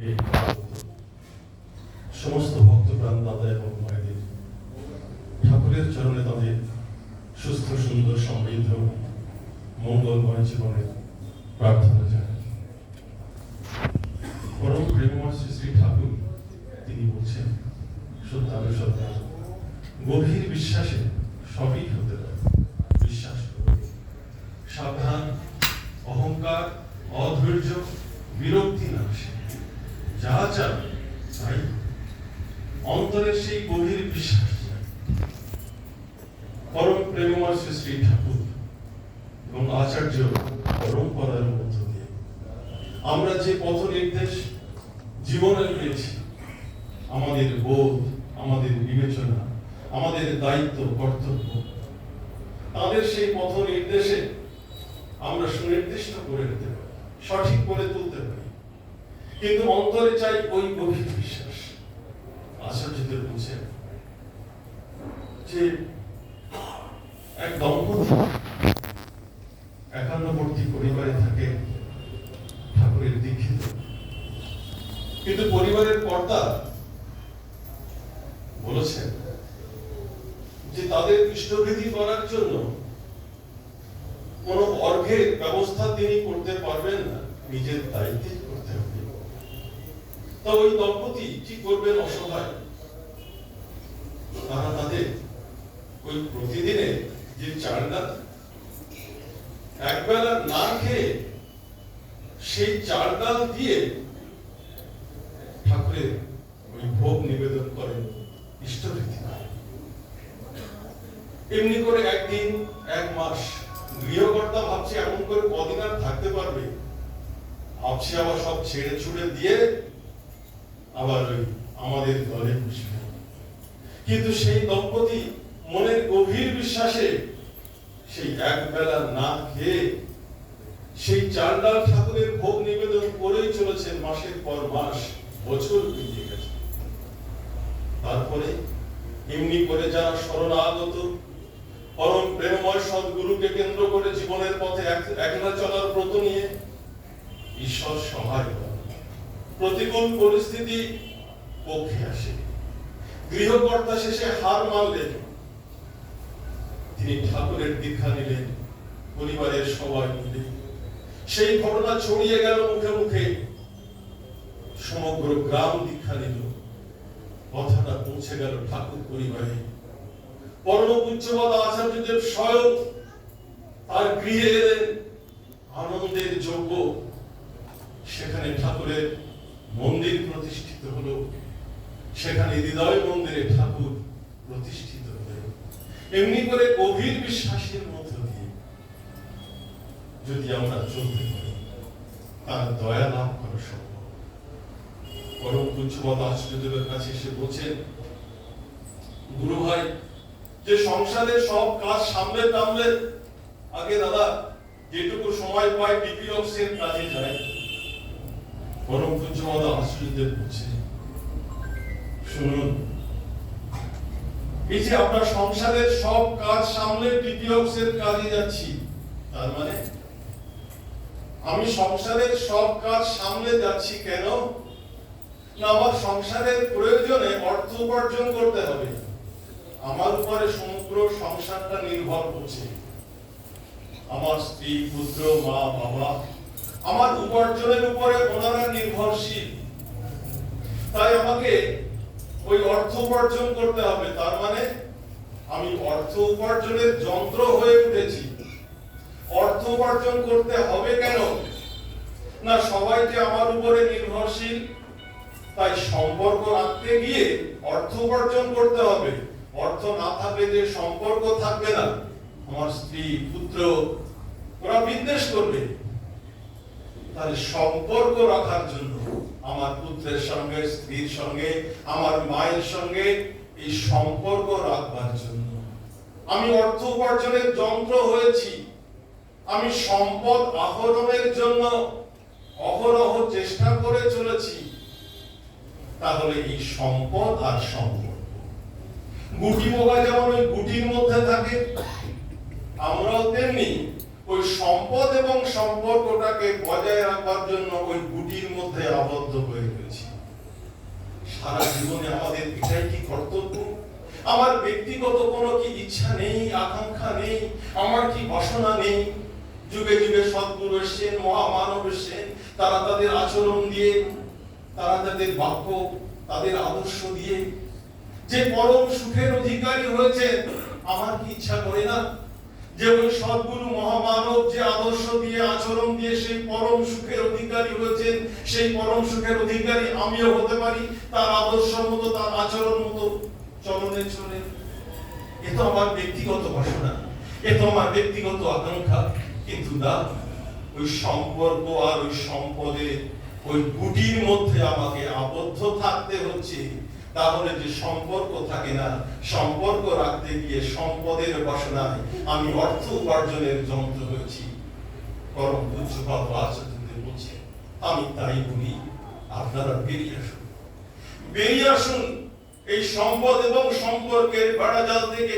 এই সমস্ত ভক্তপ্রাণ দাদা এবং মায়েদের ঠাকুরের চরণে তাদের সুস্থ সুন্দর সমৃদ্ধ মঙ্গলময় জীবনের প্রার্থনা জানাই। পরম প্রেমময় শ্রী শ্রী ঠাকুর তিনি বলছেন, সত্যানুসত্তা গভীর বিশ্বাসে সবই হতে পারে, বিশ্বাস করবে। সাবধান, অহংকার, অধৈর্য, বিরক্তি না আসে, যা চাবে তাই অন্তরের সেই গভীর বিশ্বাস। পরম প্রেমময় শ্রী শ্রী ঠাকুর এবং আচার্য পরম্পরার মধ্য দিয়ে আমরা যে পথ নির্দেশ জীবনে পেয়েছি, আমাদের বোধ, আমাদের বিবেচনা, আমাদের দায়িত্ব, কর্তব্য, তাদের সেই পথ নির্দেশে আমরা সুনির্দিষ্ট করে নিতে পারি, সঠিক করে তুলতে পারি, কিন্তু অন্তরে চাই ওই গভীর বিশ্বাস। আচার্যদের বলছেন যে এক দম্পতি একান্নবর্তী পরিবারে থাকে, ঠাকুরের দীক্ষিত, কিন্তু পরিবারের কর্তা বলেছেন যে তাদের ইষ্টবিধি করার জন্য কোন অর্ঘের ব্যবস্থা তিনি করতে পারবেন না, নিজের দায়িত্বে করতে হবে। তা ওই দম্পতি কি করবেন? অসহায়। তারা তাদের ওই প্রতিদিনে যে চাল ডাল একবেলা না খেয়ে সেই চাল ডাল দিয়ে ঠাকুরের ওই ভোগ নিবেদন করেন, ইষ্টবিধি করেন। এমনি করে একদিন, এক মাস গৃহকর্তা ভাবছে এমন করে কদিন আর থাকতে পারবে, ভাবছে আবার সব ছেড়ে ছুড়ে দিয়ে আবার ওই আমাদের দলে বসবে। কিন্তু সেই দম্পতি মনের গভীর বিশ্বাসে সেই এক বেলা না খেয়ে সেই চাল ডাল ঠাকুরের ভোগ নিবেদন করেই চলেছেন, মাসের পর মাস, বছর পেরিয়ে গেছে। তারপরে এমনি করে যারা শরণাগত পরম প্রেমময় সদ্গুরুকে কেন্দ্র করে জীবনের পথে একলা চলার ব্রত নিয়ে ঈশ্বর সহায় করেন, প্রতিকূল পরিস্থিতি পক্ষে আসে, গৃহকর্তা শেষে হার মানলেন, তিনি ঠাকুরের দীক্ষা নিলেন পরিবারের সবাই মিলে। সেই ঘটনা ছড়িয়ে গেল মুখে মুখে, সমগ্র গ্রাম দীক্ষা নিল, কথাটা পৌঁছে গেল ঠাকুর পরিবারে। পরম পূজ্যপাদ আচার্যদেব স্বয়ং তার গৃহে এলেন, আনন্দের যোগ্য সেখানে ঠাকুরের মন্দির প্রতিষ্ঠিত হলো, সেখানে হৃদয় মন্দিরে ঠাকুর প্রতিষ্ঠিত হলেন। এমনি করে গভীর বিশ্বাসের মধ্য দিয়ে যদি আমরা চলতে পারি, তার দয়া লাভ করা সম্ভব। পরম পূজ্যপাদ আচার্যদেবের কাছে এসে বলছেন, গুরু ভাই, যে সংসারের সব কাজ সামলে টামলে আগে দাদা যেটুকু সময় পায় ডিপি অফিসের কাজে যায়। পরম পূজ্যপাদ আচার্যদেব বলছেন, শুনুন, এই যে আপনার সংসারের সব কাজ সামলে ডিপি অফিসের কাজে যাচ্ছি, তার মানে আমি সংসারের সব কাজ সামলে যাচ্ছি কেন না, আমার সংসারের প্রয়োজনে অর্থ উপার্জন করতে হবে। আমার উপরে সমগ্র সংসারটা নির্ভর করছে, আমার স্ত্রী, পুত্র, মা, বাবা, আমার উপার্জনের উপরে ওনারা নির্ভরশীল। তাই আমাকে ওই অর্থ উপার্জন করতে হবে। তার মানে আমি অর্থ উপার্জনের যন্ত্র হয়ে উঠেছি। অর্থ উপার্জন করতে হবে কেন না, সবাই যে আমার উপরে নির্ভরশীল, তাই সম্পর্ক রাখতে গিয়ে অর্থ উপার্জন করতে হবে। অর্থ না থাকলে যে সম্পর্ক থাকবে না, আমার স্ত্রী, পুত্র, ওরা বিদ্বেষ করবে। তাহলে সম্পর্ক রাখার জন্য আমার পুত্রের সঙ্গে, স্ত্রীর সঙ্গে, আমার মায়ের সঙ্গে এই সম্পর্ক রাখবার জন্য আমি অর্থ উপার্জনের যন্ত্র হয়েছি। আমি সম্পদ আহরণের জন্য অহরহ চেষ্টা করে চলেছি। তাহলে এই সম্পদ আর সম্পর্ক, গুটি পোকা যেমন ওই গুটির মধ্যে থাকে, আমরাও তেমনি ওই সম্পদ এবং সম্পর্কটাকে বজায় রাখবার জন্য ওই গুটির মধ্যে আবদ্ধ হয়ে রয়েছি। সারা জীবনে আমাদের এটাই কি কর্তব্য? আমার ব্যক্তিগত কোনো কি ইচ্ছা নেই, আকাঙ্ক্ষা নেই, আমার কি বাসনা নেই? যুগে যুগে সদ্গুরু এসেছেন, মহামানব এসেছেন, তারা তাদের আচরণ দিয়ে, তারা তাদের বাক্য, তাদের আদর্শ দিয়ে যে পরম সুখের অধিকারী হয়েছেন, আমার কি ইচ্ছা করে না যে ওই সদ্গুরু মহামানব যে আদর্শ দিয়ে, আচরণ দিয়ে সেই পরম সুখের অধিকারী হয়েছেন, সেই পরম সুখের অধিকারী আমিও হতে পারি, তার আদর্শ মতো, তার আচরণ মতো চলনে চলে। এ তো আমার ব্যক্তিগত বাসনা, এ তো আমার ব্যক্তিগত আকাঙ্ক্ষা। কিন্তু না, ওই সম্পর্ক আর ওই সম্পদের ওই গুটির মধ্যে আমাকে আবদ্ধ থাকতে হচ্ছে। তাহলে যে সম্পর্ক থাকে না, সম্পর্ক রাখতে গিয়ে সম্পদের বাসনায় আমি অর্থ উপার্জনের যন্ত্র হয়েছি। পরম পূজ্যপাদ আচার্য বলছেন, আমি তাই বলি, আপনারা বেরিয়ে আসুন, বেরিয়ে আসুন এই সম্পদ এবং সম্পর্কের বেড়াজাল থেকে।